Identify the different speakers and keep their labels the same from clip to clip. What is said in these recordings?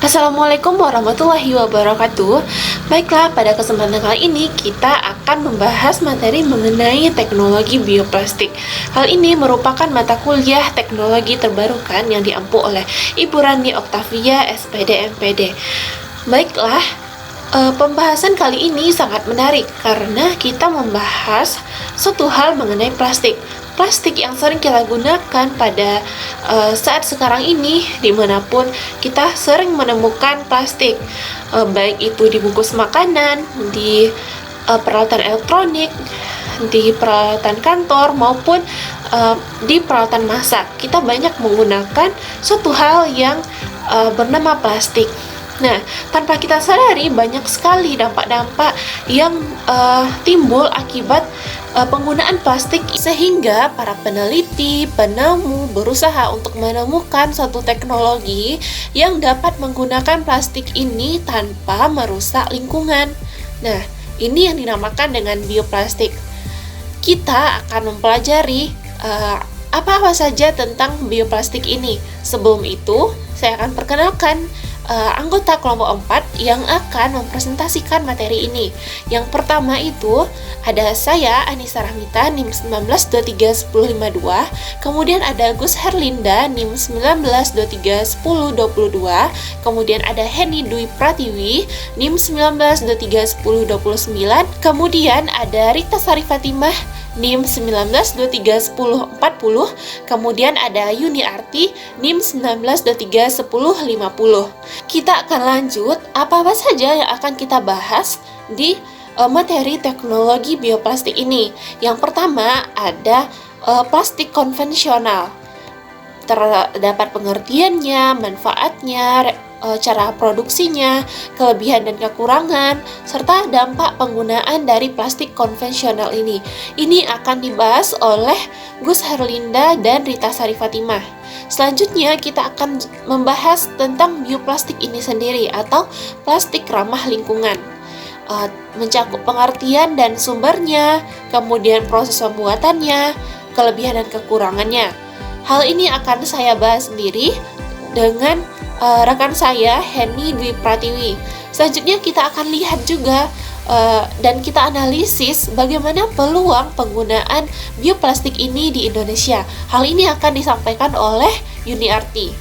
Speaker 1: Assalamualaikum warahmatullahi wabarakatuh. Baiklah, pada kesempatan kali ini kita akan membahas materi mengenai teknologi bioplastik. Hal ini merupakan mata kuliah teknologi terbarukan yang diampu oleh Ibu Rani Oktavia, SPD MPD. Baiklah, pembahasan kali ini sangat menarik karena kita membahas suatu hal mengenai plastik. Plastik yang sering kita gunakan pada saat sekarang ini, dimanapun kita sering menemukan plastik, baik itu di bungkus makanan, di peralatan elektronik, di peralatan kantor, maupun di peralatan masak. Kita banyak menggunakan suatu hal yang bernama plastik. Nah, tanpa kita sadari banyak sekali dampak-dampak yang timbul akibat penggunaan plastik, sehingga para peneliti, penemu berusaha untuk menemukan suatu teknologi yang dapat menggunakan plastik ini tanpa merusak lingkungan. Nah, ini yang dinamakan dengan bioplastik. Kita akan mempelajari apa-apa saja tentang bioplastik ini. Sebelum itu, saya akan perkenalkan anggota kelompok 4 yang akan mempresentasikan materi ini. Yang pertama itu ada saya, Anissa Rahmita, NIM 19231052. Kemudian ada Gus Herlinda, NIM 19231022. Kemudian ada Heni Dwi Pratiwi, NIM 19231029. Kemudian ada Rita Sari Fatimah, NIM 19231040. Kemudian ada Yuni Arti, NIM 19231050. Kita akan lanjut apa saja yang akan kita bahas di materi teknologi bioplastik ini. Yang pertama ada plastik konvensional. Terdapat pengertiannya, manfaatnya, cara produksinya, kelebihan dan kekurangan, serta dampak penggunaan dari plastik konvensional ini. Ini akan dibahas oleh Gus Herlinda dan Rita Sari Fatimah. Selanjutnya kita akan membahas tentang bioplastik ini sendiri atau plastik ramah lingkungan. Mencakup pengertian dan sumbernya, kemudian proses pembuatannya, kelebihan dan kekurangannya. Hal ini akan saya bahas sendiri dengan rekan saya, Heni Dwi Pratiwi. Selanjutnya kita akan lihat juga dan kita analisis bagaimana peluang penggunaan bioplastik ini di Indonesia. Hal ini akan disampaikan oleh Yuni Arti.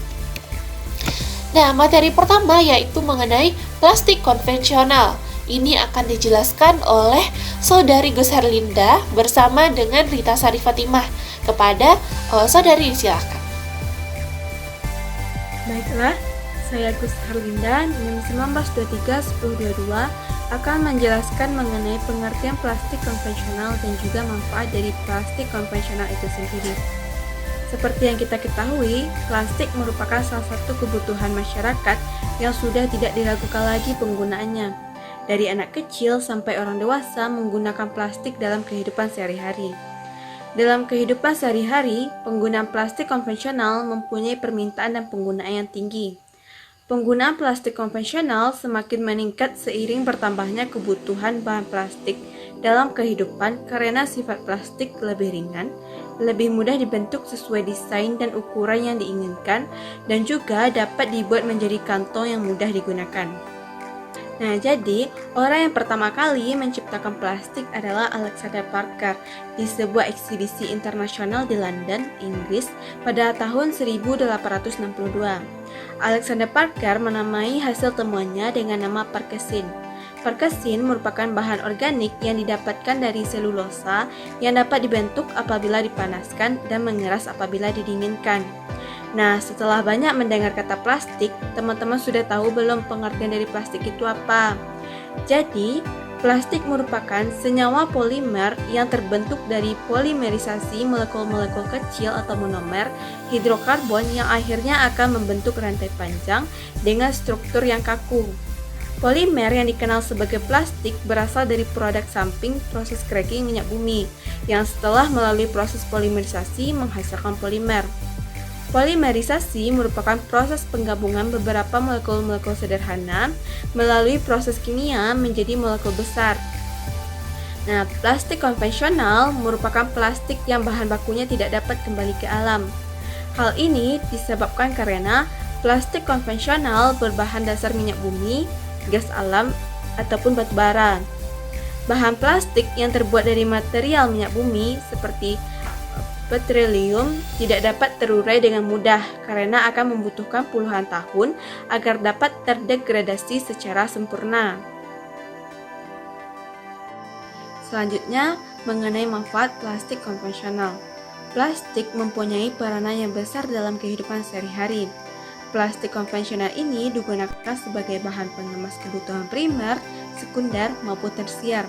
Speaker 1: Nah, materi pertama yaitu mengenai plastik konvensional. Ini akan dijelaskan oleh Saudari Gus Herlinda bersama dengan Rita Sari Fatimah. Kepada Saudari, silakan.
Speaker 2: Baiklah, saya Gus Herlinda, NIM 19231022 akan menjelaskan mengenai pengertian plastik konvensional dan juga manfaat dari plastik konvensional itu sendiri. Seperti yang kita ketahui, plastik merupakan salah satu kebutuhan masyarakat yang sudah tidak diragukan lagi penggunaannya. Dari anak kecil sampai orang dewasa menggunakan plastik dalam kehidupan sehari-hari. Dalam kehidupan sehari-hari, penggunaan plastik konvensional mempunyai permintaan dan penggunaan yang tinggi. Penggunaan plastik konvensional semakin meningkat seiring bertambahnya kebutuhan bahan plastik dalam kehidupan karena sifat plastik lebih ringan, lebih mudah dibentuk sesuai desain dan ukuran yang diinginkan, dan juga dapat dibuat menjadi kantong yang mudah digunakan. Nah, jadi orang yang pertama kali menciptakan plastik adalah Alexander Parker di sebuah eksibisi internasional di London, Inggris pada tahun 1862. Alexander Parker menamai hasil temuannya dengan nama Parkesin. Parkesin merupakan bahan organik yang didapatkan dari selulosa yang dapat dibentuk apabila dipanaskan dan mengeras apabila didinginkan. Nah, setelah banyak mendengar kata plastik, teman-teman sudah tahu belum pengertian dari plastik itu apa? Jadi, plastik merupakan senyawa polimer yang terbentuk dari polimerisasi molekul-molekul kecil atau monomer hidrokarbon yang akhirnya akan membentuk rantai panjang dengan struktur yang kaku. Polimer yang dikenal sebagai plastik berasal dari produk samping proses cracking minyak bumi yang setelah melalui proses polimerisasi menghasilkan polimer. Polimerisasi merupakan proses penggabungan beberapa molekul-molekul sederhana melalui proses kimia menjadi molekul besar. Nah, plastik konvensional merupakan plastik yang bahan bakunya tidak dapat kembali ke alam. Hal ini disebabkan karena Plastik konvensional berbahan dasar minyak bumi, gas alam, ataupun batu bara. Bahan plastik yang terbuat dari material minyak bumi seperti petroleum tidak dapat terurai dengan mudah karena akan membutuhkan puluhan tahun agar dapat terdegradasi secara sempurna. Selanjutnya, mengenai manfaat plastik konvensional. Plastik mempunyai peranan yang besar dalam kehidupan sehari-hari. Plastik konvensional ini digunakan sebagai bahan pengemas kebutuhan primer, sekunder, maupun tersier.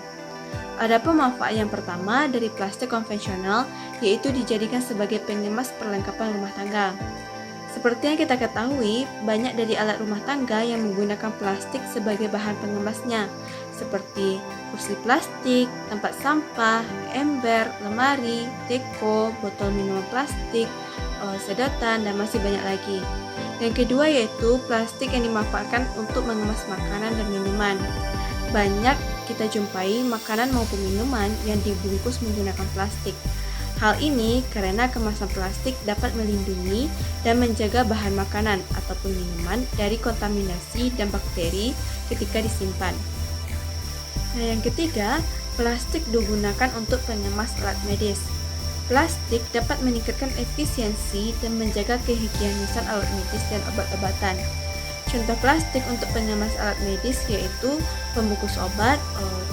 Speaker 2: Adapun manfaat yang pertama dari plastik konvensional yaitu dijadikan sebagai pengemas perlengkapan rumah tangga. Seperti yang kita ketahui, banyak dari alat rumah tangga yang menggunakan plastik sebagai bahan pengemasnya, seperti kursi plastik, tempat sampah, ember, lemari, teko, botol minuman plastik, sedotan, dan masih banyak lagi. Yang kedua yaitu plastik yang dimanfaatkan untuk mengemas makanan dan minuman. Banyak kita jumpai makanan maupun minuman yang dibungkus menggunakan plastik. Hal ini karena kemasan plastik dapat melindungi dan menjaga bahan makanan ataupun minuman dari kontaminasi dan bakteri ketika disimpan. Nah, yang ketiga, plastik digunakan untuk pengemas alat medis. Plastik dapat meningkatkan efisiensi dan menjaga kehigienisan alat medis dan obat-obatan. Contoh plastik untuk pengemas alat medis yaitu pembungkus obat,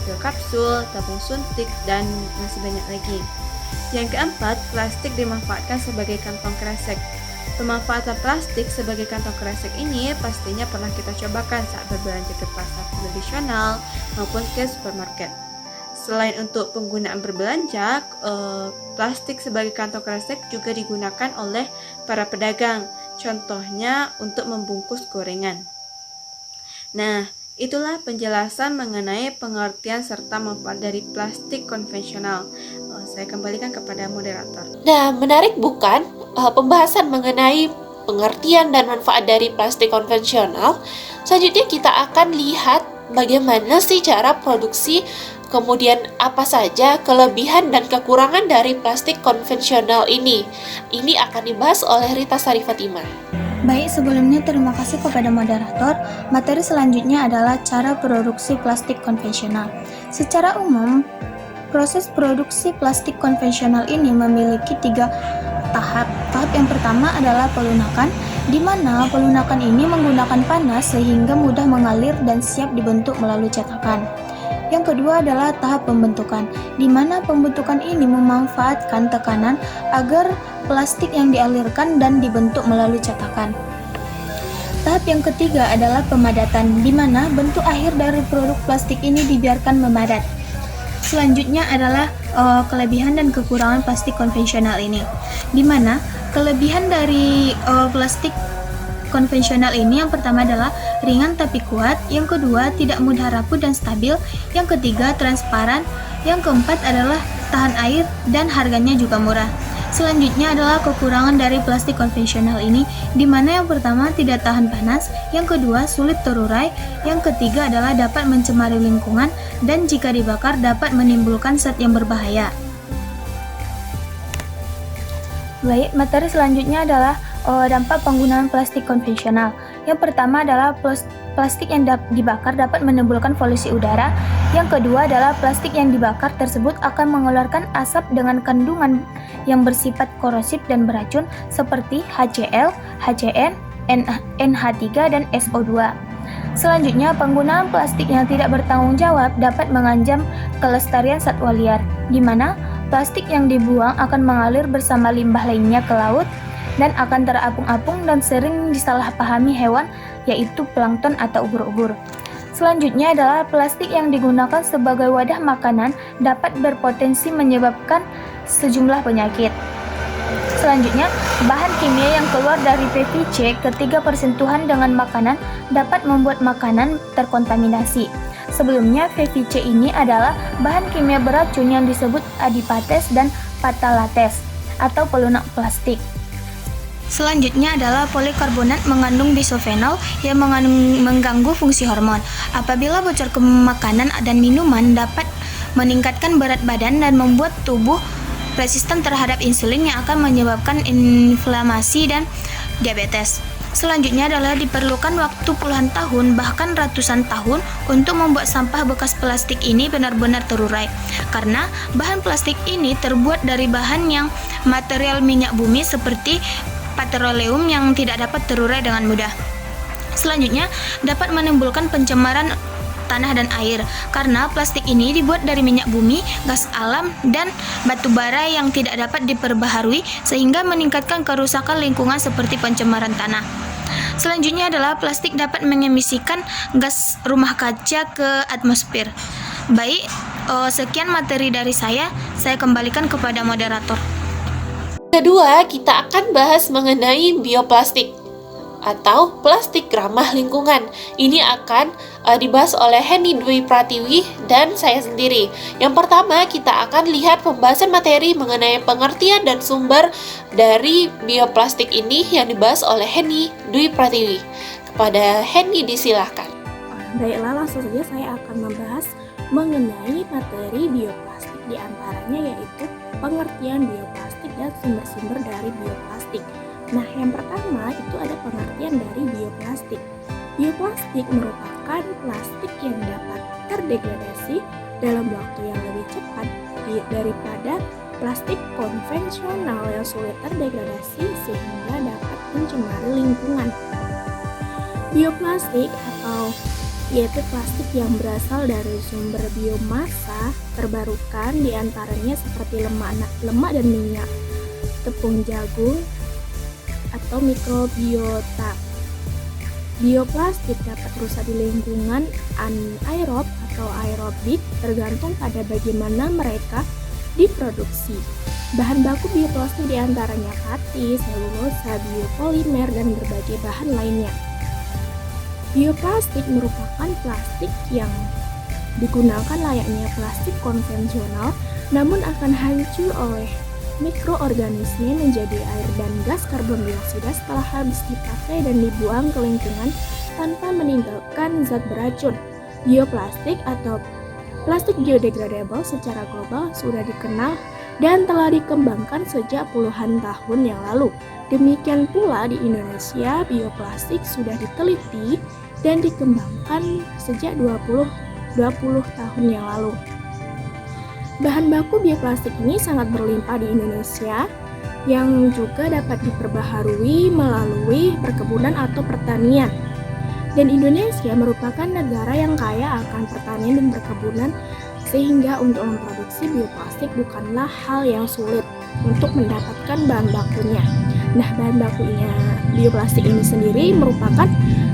Speaker 2: pil kapsul, tabung suntik, dan masih banyak lagi. Yang keempat, plastik dimanfaatkan sebagai kantong kresek. Pemanfaatan plastik sebagai kantong kresek ini pastinya pernah kita cobakan saat berbelanja ke pasar tradisional maupun ke supermarket. Selain untuk penggunaan berbelanja, plastik sebagai kantong kresek juga digunakan oleh para pedagang, contohnya untuk membungkus gorengan. Nah, itulah penjelasan mengenai pengertian serta manfaat dari plastik konvensional. Saya kembalikan kepada moderator.
Speaker 1: Nah, menarik bukan pembahasan mengenai pengertian dan manfaat dari plastik konvensional? Selanjutnya kita akan lihat bagaimana sih cara produksi, kemudian apa saja kelebihan dan kekurangan dari plastik konvensional ini. Ini akan dibahas oleh Rita Sari Fatimah.
Speaker 3: Baik, sebelumnya terima kasih kepada moderator. Materi selanjutnya adalah cara produksi plastik konvensional. Secara umum, proses produksi plastik konvensional ini memiliki 3 tahap. Tahap yang pertama adalah pelunakan, di mana pelunakan ini menggunakan panas sehingga mudah mengalir dan siap dibentuk melalui cetakan. Yang kedua adalah tahap pembentukan, di mana pembentukan ini memanfaatkan tekanan agar plastik yang dialirkan dan dibentuk melalui cetakan. Tahap yang ketiga adalah pemadatan, di mana bentuk akhir dari produk plastik ini dibiarkan memadat. Selanjutnya adalah kelebihan dan kekurangan plastik konvensional ini, di mana kelebihan dari plastik konvensional ini yang pertama adalah ringan tapi kuat, yang kedua tidak mudah rapuh dan stabil, yang ketiga transparan, yang keempat adalah tahan air dan harganya juga murah. Selanjutnya adalah kekurangan dari plastik konvensional ini, di mana yang pertama tidak tahan panas, yang kedua sulit terurai, yang ketiga adalah dapat mencemari lingkungan, dan jika dibakar dapat menimbulkan zat yang berbahaya. Baik, materi selanjutnya adalah dampak penggunaan plastik konvensional. Yang pertama adalah plastik yang dibakar dapat menimbulkan polusi udara. Yang kedua adalah plastik yang dibakar tersebut akan mengeluarkan asap dengan kandungan yang bersifat korosif dan beracun seperti HCl, HCN, NH3, dan SO2. Selanjutnya, penggunaan plastik yang tidak bertanggung jawab dapat mengancam kelestarian satwa liar, di mana plastik yang dibuang akan mengalir bersama limbah lainnya ke laut dan akan terapung-apung dan sering disalahpahami hewan, yaitu plankton atau ubur-ubur. Selanjutnya adalah plastik yang digunakan sebagai wadah makanan dapat berpotensi menyebabkan sejumlah penyakit. Selanjutnya, bahan kimia yang keluar dari PVC ketika persentuhan dengan makanan dapat membuat makanan terkontaminasi. Sebelumnya, PVC ini adalah bahan kimia beracun yang disebut adipates dan patalates atau pelunak plastik. Selanjutnya adalah polikarbonat mengandung bisofenol yang mengganggu fungsi hormon. Apabila bocor ke makanan dan minuman dapat meningkatkan berat badan dan membuat tubuh resisten terhadap insulin yang akan menyebabkan inflamasi dan diabetes. Selanjutnya adalah diperlukan waktu puluhan tahun bahkan ratusan tahun untuk membuat sampah bekas plastik ini benar-benar terurai. Karena bahan plastik ini terbuat dari bahan yang material minyak bumi seperti petroleum yang tidak dapat terurai dengan mudah. Selanjutnya dapat menimbulkan pencemaran tanah dan air karena plastik ini dibuat dari minyak bumi, gas alam, dan batu bara yang tidak dapat diperbaharui sehingga meningkatkan kerusakan lingkungan seperti pencemaran tanah. Selanjutnya adalah plastik dapat mengemisikan gas rumah kaca ke atmosfer. Baik, sekian materi dari saya kembalikan kepada moderator.
Speaker 1: Kedua, kita akan bahas mengenai bioplastik atau plastik ramah lingkungan. Ini akan dibahas oleh Henny Dwi Pratiwi dan saya sendiri. Yang pertama, kita akan lihat pembahasan materi mengenai pengertian dan sumber dari bioplastik ini yang dibahas oleh Henny Dwi Pratiwi. Kepada Henny disilahkan.
Speaker 4: Baiklah, langsung saja saya akan membahas mengenai materi bioplastik, diantaranya yaitu pengertian bioplastik dan sumber-sumber dari bioplastik. Nah, yang pertama itu ada pengertian dari bioplastik. Bioplastik merupakan plastik yang dapat terdegradasi dalam waktu yang lebih cepat daripada plastik konvensional yang sulit terdegradasi sehingga dapat mencemari lingkungan. Bioplastik atau yaitu plastik yang berasal dari sumber biomasa terbarukan, diantaranya seperti lemak dan minyak, tepung jagung, atau mikrobiota. Bioplastik dapat rusak di lingkungan anaerob atau aerobik tergantung pada bagaimana mereka diproduksi. Bahan baku bioplastik diantaranya pati, selulosa, biopolimer, dan berbagai bahan lainnya. Bioplastik merupakan plastik yang digunakan layaknya plastik konvensional, namun akan hancur oleh mikroorganisme menjadi air dan gas karbon dioksida setelah habis dipakai dan dibuang ke lingkungan tanpa meninggalkan zat beracun. Bioplastik atau plastik biodegradable secara global sudah dikenal dan telah dikembangkan sejak puluhan tahun yang lalu. Demikian pula di Indonesia, bioplastik sudah diteliti dan dikembangkan sejak 20 tahun yang lalu. Bahan baku bioplastik ini sangat berlimpah di Indonesia yang juga dapat diperbaharui melalui perkebunan atau pertanian. Dan Indonesia merupakan negara yang kaya akan pertanian dan perkebunan sehingga untuk memproduksi bioplastik bukanlah hal yang sulit untuk mendapatkan bahan bakunya. Nah, bahan bakunya bioplastik ini sendiri merupakan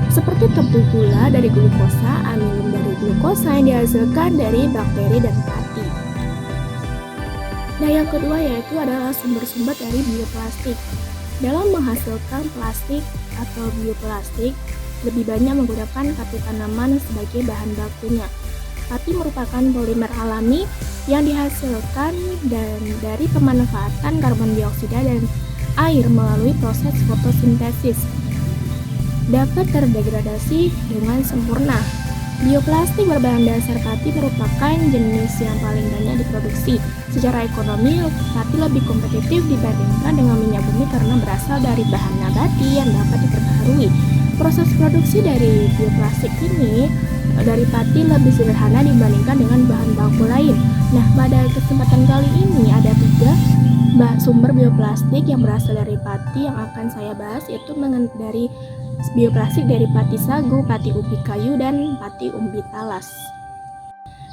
Speaker 4: seperti tepung gula dari glukosa, amilum dari glukosa yang dihasilkan dari bakteri dan pati. Nah, yang kedua yaitu adalah sumber-sumber dari bioplastik. Dalam menghasilkan plastik atau bioplastik, lebih banyak menggunakan pati tanaman sebagai bahan bakunya. Pati merupakan polimer alami yang dihasilkan dari pemanfaatan karbon dioksida dan air melalui proses fotosintesis. Dapat terdegradasi dengan sempurna. Bioplastik berbahan dasar pati merupakan jenis yang paling banyak diproduksi. Secara ekonomi, pati lebih kompetitif dibandingkan dengan minyak bumi karena berasal dari bahan nabati yang dapat diperbaharui. Proses produksi dari bioplastik ini dari pati lebih sederhana dibandingkan dengan bahan baku lain. Nah, pada kesempatan kali ini ada 3 sumber bioplastik yang berasal dari pati yang akan saya bahas, yaitu dari bioplastik dari pati sagu, pati ubi kayu, dan pati umbi talas.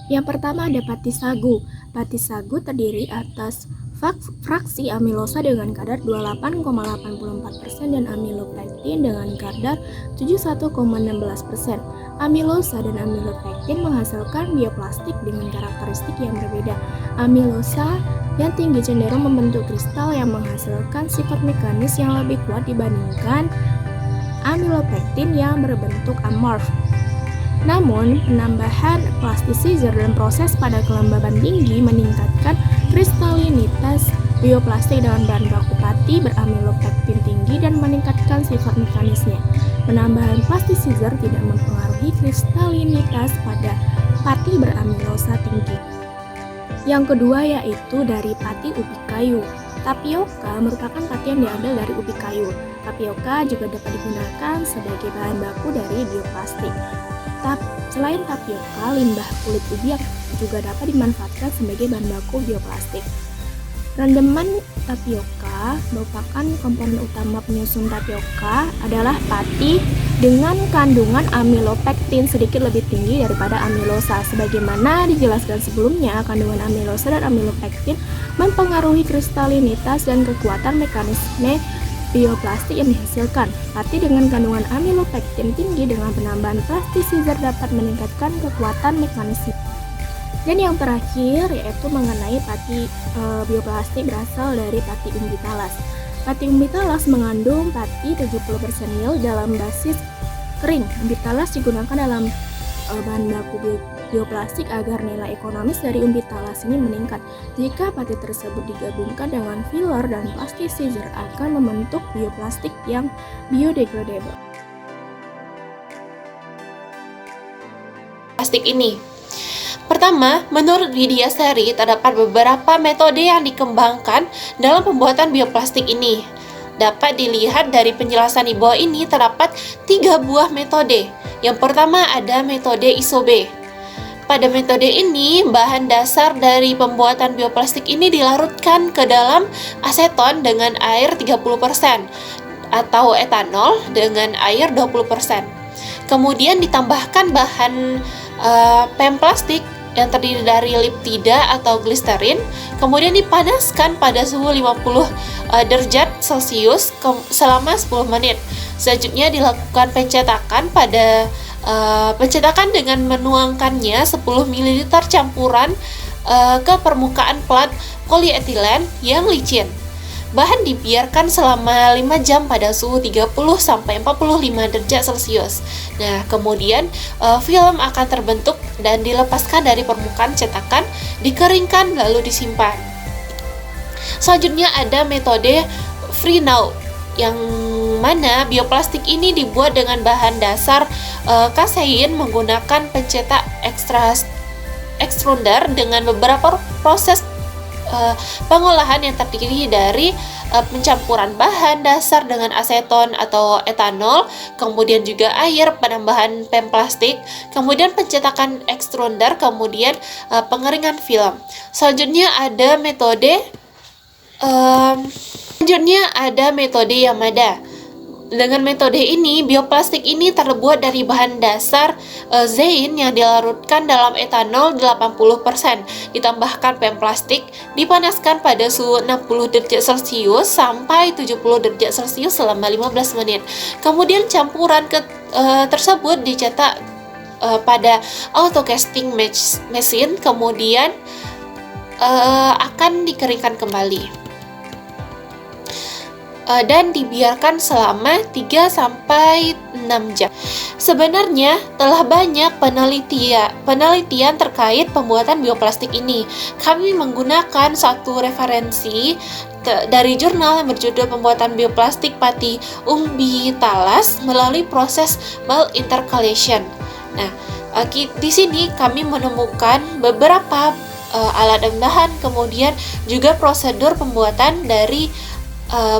Speaker 4: Yang pertama ada pati sagu. Pati sagu terdiri atas fraksi amilosa dengan kadar 28,84% dan amilopektin dengan kadar 71,16%. Amilosa dan amilopektin menghasilkan bioplastik dengan karakteristik yang berbeda. Amilosa yang tinggi cenderung membentuk kristal yang menghasilkan sifat mekanis yang lebih kuat dibandingkan amilopektin yang berbentuk amorf. Namun, penambahan plasticizer dan proses pada kelembaban tinggi meningkatkan kristalinitas bioplastik dengan bahan baku pati beramilopektin tinggi dan meningkatkan sifat mekanisnya. Penambahan plasticizer tidak mempengaruhi kristalinitas pada pati beramilosa tinggi. Yang kedua yaitu dari pati ubi kayu. Tapioka merupakan pati yang diambil dari ubi kayu. Tapioka juga dapat digunakan sebagai bahan baku dari bioplastik. Selain tapioka, limbah kulit ubi juga dapat dimanfaatkan sebagai bahan baku bioplastik. Rendeman tapioka merupakan komponen utama penyusun tapioka adalah pati dengan kandungan amilopektin sedikit lebih tinggi daripada amilosa. Sebagaimana dijelaskan sebelumnya, kandungan amilosa dan amilopektin mempengaruhi kristalinitas dan kekuatan mekanisme bioplastik yang dihasilkan. Pati dengan kandungan amilopektin tinggi dengan penambahan plasticizer dapat meningkatkan kekuatan mekanisme. Dan yang terakhir yaitu mengenai pati bioplastik berasal dari pati umbi talas. Pati umbi talas mengandung pati 70% nil dalam basis kering. Umbi talas digunakan dalam bahan baku bioplastik agar nilai ekonomis dari umbi talas ini meningkat. Jika pati tersebut digabungkan dengan filler dan plasticizer akan membentuk bioplastik yang biodegradable.
Speaker 1: Plastik ini. Pertama, menurut Widya Sari, terdapat beberapa metode yang dikembangkan dalam pembuatan bioplastik ini. Dapat dilihat dari penjelasan di bawah ini terdapat 3 buah metode. Yang pertama ada metode isobe. Pada metode ini, bahan dasar dari pembuatan bioplastik ini dilarutkan ke dalam aseton dengan air 30% atau etanol dengan air 20%. Kemudian ditambahkan bahan pemplastik yang terdiri dari liptida atau glisterin, kemudian dipanaskan pada suhu 50 derajat Celcius selama 10 menit. Selanjutnya dilakukan pencetakan dengan menuangkannya 10 ml campuran ke permukaan plat polietilen yang licin. Bahan dibiarkan selama 5 jam pada suhu 30-45 derajat Celcius. Nah, kemudian film akan terbentuk dan dilepaskan dari permukaan cetakan, dikeringkan lalu disimpan. Selanjutnya ada metode Freenow, yang mana bioplastik ini dibuat dengan bahan dasar kasein menggunakan pencetak extruder dengan beberapa proses pengolahan yang terdiri dari pencampuran bahan dasar dengan aseton atau etanol, kemudian juga air, penambahan pemplastik, kemudian pencetakan extruder, kemudian pengeringan film. Selanjutnya ada metode Yamada. Dengan metode ini, bioplastik ini terbuat dari bahan dasar zein yang dilarutkan dalam etanol 80%, ditambahkan pemplastik, dipanaskan pada suhu 60 derajat Celcius sampai 70 derajat Celcius selama 15 menit. Kemudian campuran tersebut dicetak pada autocasting machine, kemudian akan dikeringkan kembali dan dibiarkan selama 3-6 jam. Sebenarnya telah banyak penelitian terkait pembuatan bioplastik ini. Kami menggunakan satu referensi dari jurnal yang berjudul Pembuatan Bioplastik Pati Umbi Talas melalui proses Melt Intercalation. Nah, di sini kami menemukan beberapa alat dan bahan, kemudian juga prosedur pembuatan dari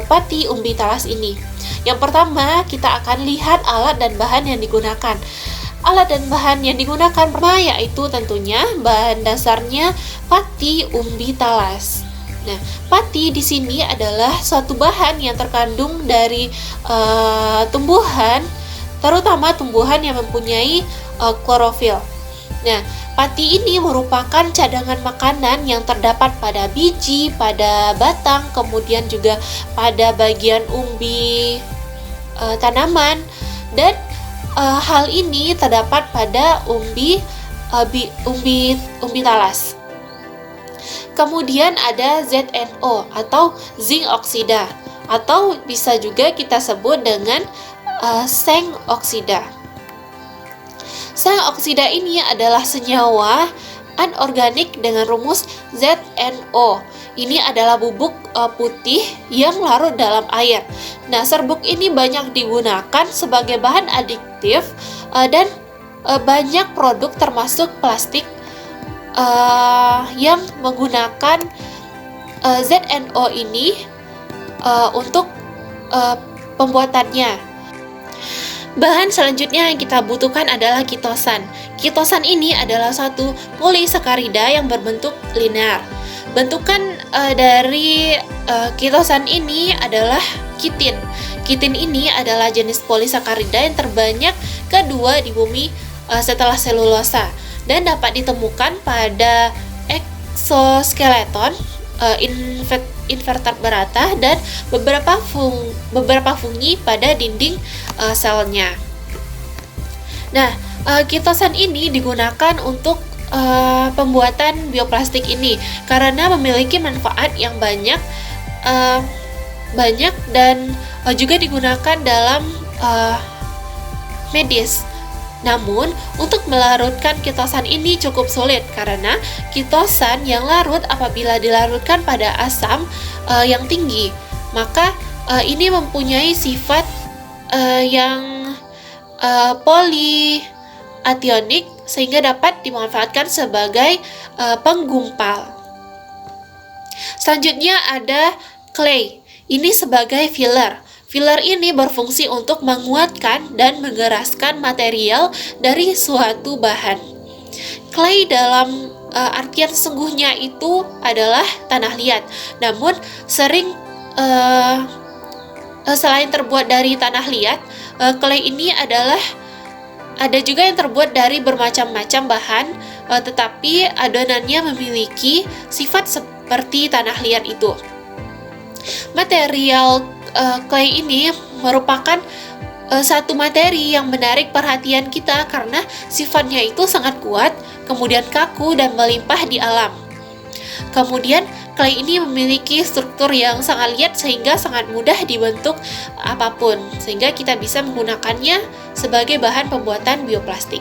Speaker 1: pati umbi talas ini. Yang pertama, kita akan lihat alat dan bahan yang digunakan. Alat dan bahan yang digunakan pertama yaitu tentunya bahan dasarnya pati umbi talas. Nah, pati di sini adalah suatu bahan yang terkandung dari tumbuhan, terutama tumbuhan yang mempunyai klorofil. Nah, pati ini merupakan cadangan makanan yang terdapat pada biji, pada batang, kemudian juga pada bagian umbi tanaman, dan hal ini terdapat pada umbi talas. Kemudian ada ZNO atau zinc oksida, atau bisa juga kita sebut dengan seng oksida. Seng oksida ini adalah senyawa anorganik dengan rumus ZNO. Ini adalah bubuk putih yang larut dalam air. Nah, serbuk ini banyak digunakan sebagai bahan adiktif dan banyak produk termasuk plastik yang menggunakan ZNO ini untuk pembuatannya. Bahan selanjutnya yang kita butuhkan adalah kitosan. Kitosan ini adalah satu polisakarida yang berbentuk linear. Bentukan dari kitosan ini adalah kitin. Kitin ini adalah jenis polisakarida yang terbanyak kedua di bumi setelah selulosa dan dapat ditemukan pada eksoskeleton invertebrata dan beberapa fungi pada dinding selnya. Nah, kitosan ini digunakan untuk pembuatan bioplastik ini karena memiliki manfaat yang banyak dan juga digunakan dalam medis. Namun, untuk melarutkan kitosan ini cukup sulit karena kitosan yang larut apabila dilarutkan pada asam yang tinggi, maka ini mempunyai sifat yang polyationik sehingga dapat dimanfaatkan sebagai penggumpal. Selanjutnya ada clay. Ini sebagai filler. Filler ini berfungsi untuk menguatkan dan mengeraskan material dari suatu bahan. Clay dalam artian sesungguhnya itu adalah tanah liat. Namun sering selain terbuat dari tanah liat, clay ini ada juga yang terbuat dari bermacam-macam bahan, tetapi adonannya memiliki sifat seperti tanah liat itu. Material clay ini merupakan satu materi yang menarik perhatian kita karena sifatnya itu sangat kuat, kemudian kaku dan melimpah di alam. Kemudian clay ini memiliki struktur yang sangat liat sehingga sangat mudah dibentuk apapun, sehingga kita bisa menggunakannya sebagai bahan pembuatan bioplastik.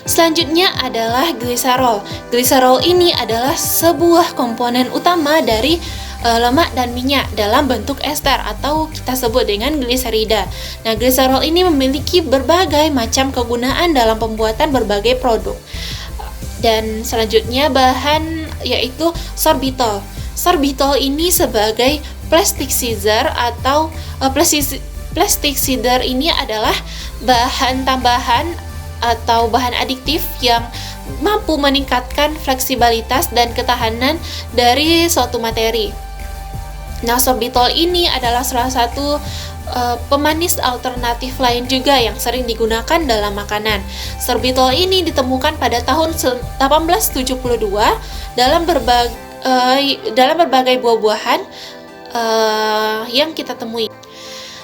Speaker 1: Selanjutnya adalah gliserol. Gliserol ini adalah sebuah komponen utama dari lemak dan minyak dalam bentuk ester atau kita sebut dengan gliserida. Nah, gliserol ini memiliki berbagai macam kegunaan dalam pembuatan berbagai produk. Dan selanjutnya bahan yaitu sorbitol. Sorbitol ini sebagai plastic scissor atau plastic scissor ini adalah bahan tambahan atau bahan adiktif yang mampu meningkatkan fleksibilitas dan ketahanan dari suatu materi. Nah, sorbitol ini adalah salah satu pemanis alternatif lain juga yang sering digunakan dalam makanan. Sorbitol ini ditemukan pada tahun 1872 dalam berbagai buah-buahan yang kita temui.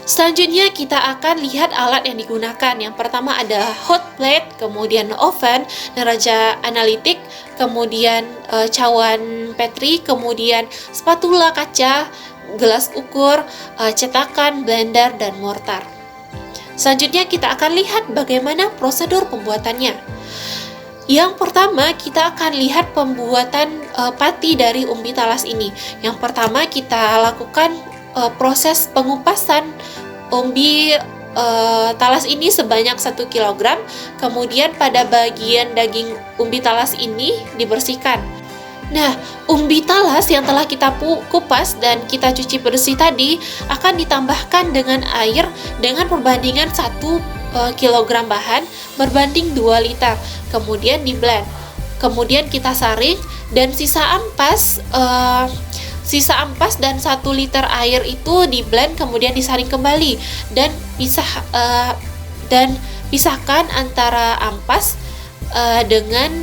Speaker 1: Selanjutnya kita akan lihat alat yang digunakan. Yang pertama ada hot plate, kemudian oven, neraca analitik, kemudian cawan petri, kemudian spatula kaca, gelas ukur, cetakan, blender, dan mortar. Selanjutnya kita akan lihat bagaimana prosedur pembuatannya. Yang pertama kita akan lihat pembuatan pati dari umbi talas ini. Yang pertama kita lakukan proses pengupasan umbi talas ini sebanyak 1 kg. Kemudian pada bagian daging umbi talas ini dibersihkan. Nah, umbi talas yang telah kita kupas dan kita cuci bersih tadi akan ditambahkan dengan air dengan perbandingan 1 kg bahan berbanding 2 liter. Kemudian di blend. Kemudian kita saring dan sisa ampas dan 1 liter air itu di blend kemudian disaring kembali dan pisahkan antara ampas dengan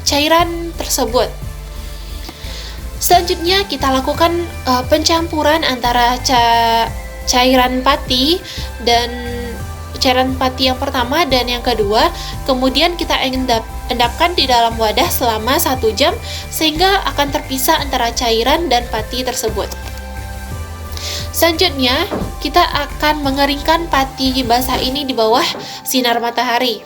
Speaker 1: cairan tersebut. Selanjutnya kita lakukan pencampuran antara cairan pati dan cairan pati yang pertama dan yang kedua. Kemudian kita endapkan di dalam wadah selama 1 jam sehingga akan terpisah antara cairan dan pati tersebut. Selanjutnya kita akan mengeringkan pati basah ini di bawah sinar matahari.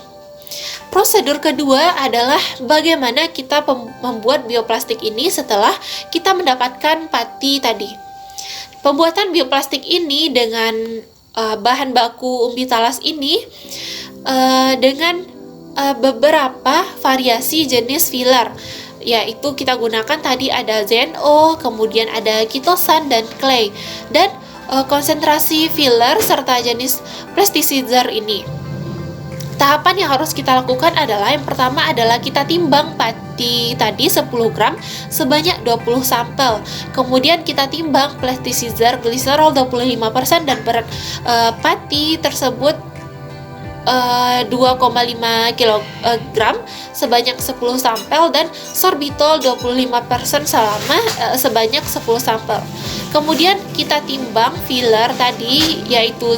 Speaker 1: Prosedur kedua adalah bagaimana kita membuat bioplastik ini setelah kita mendapatkan pati tadi. Pembuatan bioplastik ini dengan bahan baku umbi talas ini dengan beberapa variasi jenis filler, yaitu kita gunakan tadi ada ZNO, kemudian ada kitosan dan clay. Dan konsentrasi filler serta jenis pestisida ini. Tahapan yang harus kita lakukan adalah yang pertama adalah kita timbang pati tadi 10 gram sebanyak 20 sampel. Kemudian kita timbang pestisida gliserol 25% dan berat pati tersebut 2,5 kg sebanyak 10 sampel dan sorbitol 25% sebanyak 10 sampel. Kemudian kita timbang filler tadi yaitu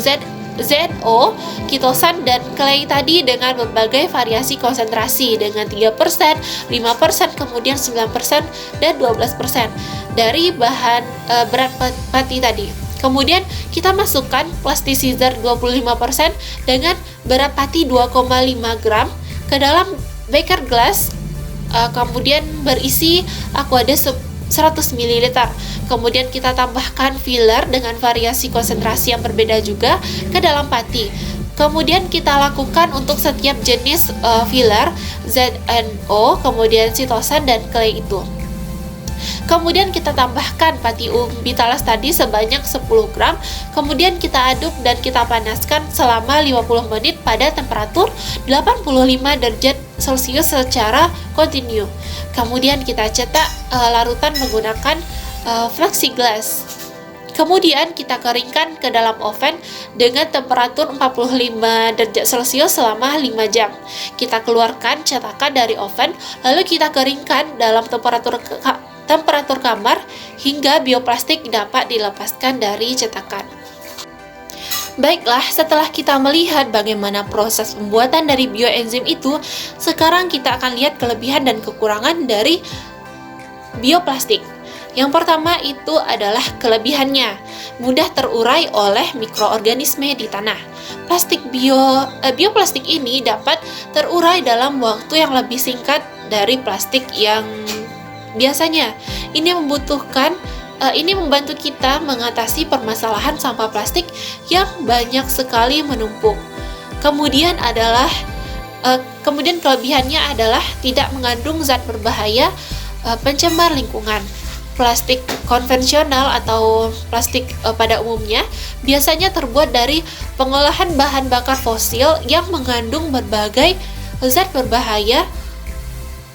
Speaker 1: ZO, kitosan dan clay tadi dengan berbagai variasi konsentrasi dengan 3%, 5%, kemudian 9% dan 12% dari bahan berat pati tadi. Kemudian kita masukkan pestisida 25% dengan berat pati 2,5 gram ke dalam beker gelas, kemudian berisi aquade 100 ml. Kemudian kita tambahkan filler dengan variasi konsentrasi yang berbeda juga ke dalam pati. Kemudian kita lakukan untuk setiap jenis filler ZNO, kemudian sitosan dan clay itu. Kemudian kita tambahkan pati umbi talas tadi sebanyak 10 gram. Kemudian kita aduk dan kita panaskan selama 50 menit pada temperatur 85 derajat Celcius secara kontinu. Kemudian kita cetak larutan menggunakan plexiglass. Kemudian kita keringkan ke dalam oven dengan temperatur 45 derajat Celcius selama 5 jam. Kita keluarkan cetakan dari oven, lalu kita keringkan dalam temperatur kamar hingga bioplastik dapat dilepaskan dari cetakan. Baiklah, setelah kita melihat bagaimana proses pembuatan dari bioenzim itu, sekarang kita akan lihat kelebihan dan kekurangan dari bioplastik. Yang pertama itu adalah kelebihannya, mudah terurai oleh mikroorganisme di tanah. Bioplastik ini dapat terurai dalam waktu yang lebih singkat dari plastik yang biasanya. Ini membantu kita mengatasi permasalahan sampah plastik yang banyak sekali menumpuk. Kemudian kelebihannya adalah tidak mengandung zat berbahaya pencemar lingkungan. Plastik konvensional atau plastik pada umumnya biasanya terbuat dari pengolahan bahan bakar fosil yang mengandung berbagai zat berbahaya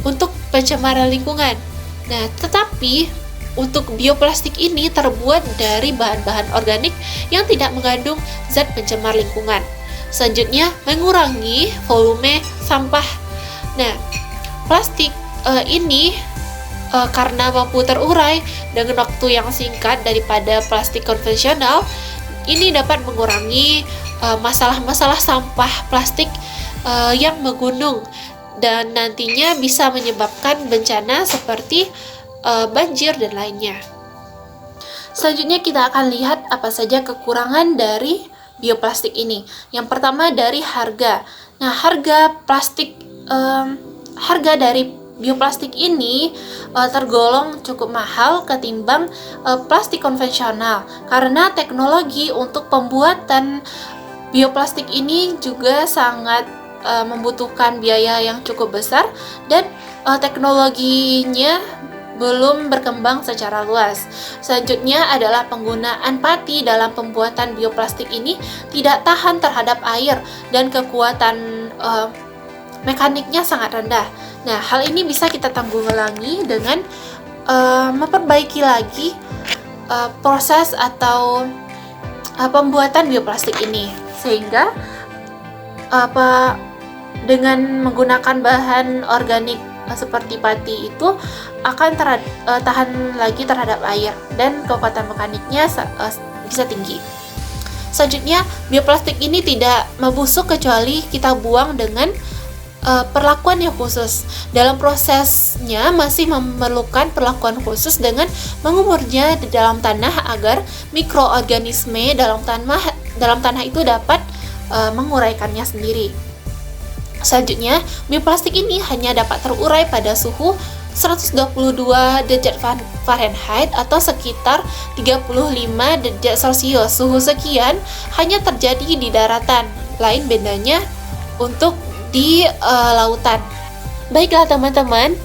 Speaker 1: untuk pencemaran lingkungan. Nah, tetapi untuk bioplastik ini terbuat dari bahan-bahan organik yang tidak mengandung zat pencemar lingkungan. Selanjutnya, mengurangi volume sampah. Nah, plastik ini karena mampu terurai dengan waktu yang singkat daripada plastik konvensional, ini dapat mengurangi masalah-masalah sampah plastik yang menggunung dan nantinya bisa menyebabkan bencana seperti banjir dan lainnya. Selanjutnya kita akan lihat apa saja kekurangan dari bioplastik ini. Yang pertama dari harga. Nah, harga dari bioplastik ini tergolong cukup mahal ketimbang plastik konvensional karena teknologi untuk pembuatan bioplastik ini juga sangat membutuhkan biaya yang cukup besar dan teknologinya belum berkembang secara luas. Selanjutnya adalah penggunaan pati dalam pembuatan bioplastik ini tidak tahan terhadap air dan kekuatan mekaniknya sangat rendah. Nah, hal ini bisa kita tanggulangi dengan memperbaiki lagi proses atau pembuatan bioplastik ini, sehingga dengan menggunakan bahan organik seperti pati itu akan tahan lagi terhadap air dan kekuatan mekaniknya bisa tinggi. Selanjutnya, bioplastik ini tidak membusuk kecuali kita buang dengan perlakuan yang khusus. Dalam prosesnya masih memerlukan perlakuan khusus dengan menguburnya di dalam tanah agar mikroorganisme dalam tanah itu dapat menguraikannya sendiri. Selanjutnya, bioplastik ini hanya dapat terurai pada suhu 122 derajat Fahrenheit atau sekitar 35 derajat Celcius. Suhu sekian hanya terjadi di daratan, lain bedanya untuk di lautan. Baiklah teman-teman,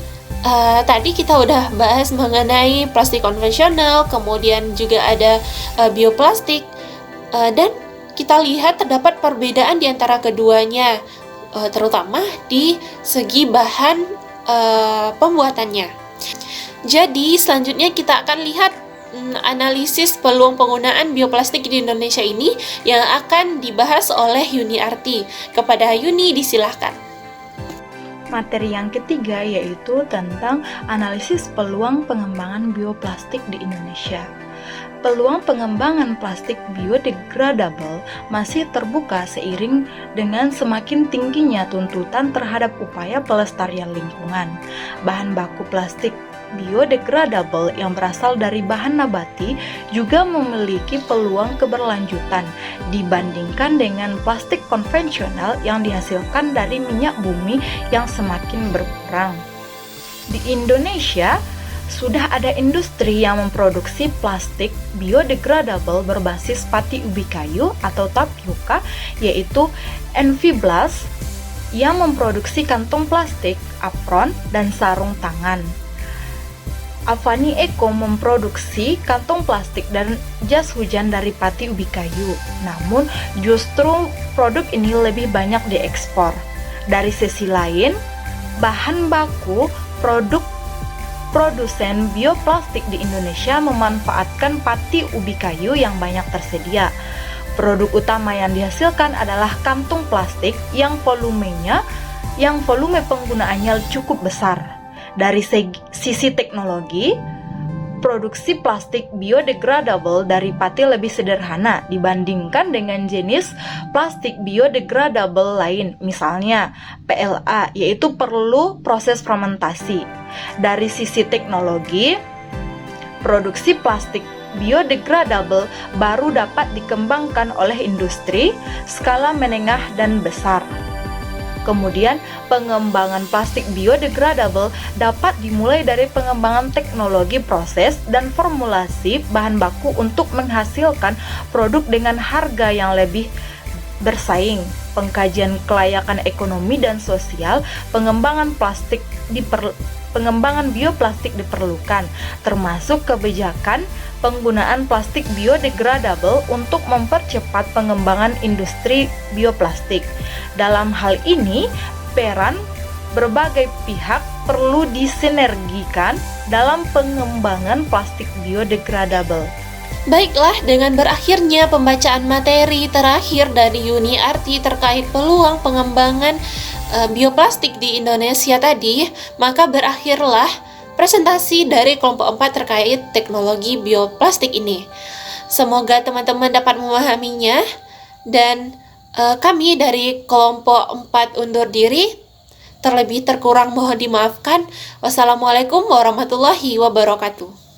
Speaker 1: Tadi kita udah bahas mengenai plastik konvensional, kemudian juga ada bioplastik, dan kita lihat terdapat perbedaan di antara keduanya, terutama di segi bahan pembuatannya. Jadi selanjutnya kita akan lihat analisis peluang penggunaan bioplastik di Indonesia ini yang akan dibahas oleh Yuni Arti. Kepada Yuni disilahkan.
Speaker 5: Materi yang ketiga yaitu tentang analisis peluang pengembangan bioplastik di Indonesia. Peluang pengembangan plastik biodegradable masih terbuka seiring dengan semakin tingginya tuntutan terhadap upaya pelestarian lingkungan. Bahan baku plastik biodegradable yang berasal dari bahan nabati juga memiliki peluang keberlanjutan dibandingkan dengan plastik konvensional yang dihasilkan dari minyak bumi yang semakin berkurang. Di Indonesia, sudah ada industri yang memproduksi plastik biodegradable berbasis pati ubi kayu atau tapioka, yaitu Enviblas yang memproduksi kantong plastik, apron, dan sarung tangan. Avani Eco memproduksi kantong plastik dan jas hujan dari pati ubi kayu. Namun, justru produk ini lebih banyak diekspor. Dari sisi lain, bahan baku produsen bioplastik di Indonesia memanfaatkan pati ubi kayu yang banyak tersedia. Produk utama yang dihasilkan adalah kantung plastik yang volume penggunaannya cukup besar. Dari sisi teknologi, produksi plastik biodegradable dari pati lebih sederhana dibandingkan dengan jenis plastik biodegradable lain, misalnya PLA, yaitu perlu proses fermentasi. Dari sisi teknologi, produksi plastik biodegradable baru dapat dikembangkan oleh industri skala menengah dan besar. Kemudian, pengembangan plastik biodegradable dapat dimulai dari pengembangan teknologi proses dan formulasi bahan baku untuk menghasilkan produk dengan harga yang lebih bersaing. Pengkajian kelayakan ekonomi dan sosial pengembangan bioplastik diperlukan, termasuk kebijakan penggunaan plastik biodegradable untuk mempercepat pengembangan industri bioplastik. Dalam hal ini, peran berbagai pihak perlu disinergikan dalam pengembangan plastik biodegradable.
Speaker 1: Baiklah, dengan berakhirnya pembacaan materi terakhir dari Yuni Arti terkait peluang pengembangan bioplastik di Indonesia tadi, maka berakhirlah presentasi dari kelompok 4 terkait teknologi bioplastik ini. Semoga teman-teman dapat memahaminya, dan kami dari kelompok 4 undur diri. Terlebih terkurang mohon dimaafkan. Wassalamualaikum warahmatullahi wabarakatuh.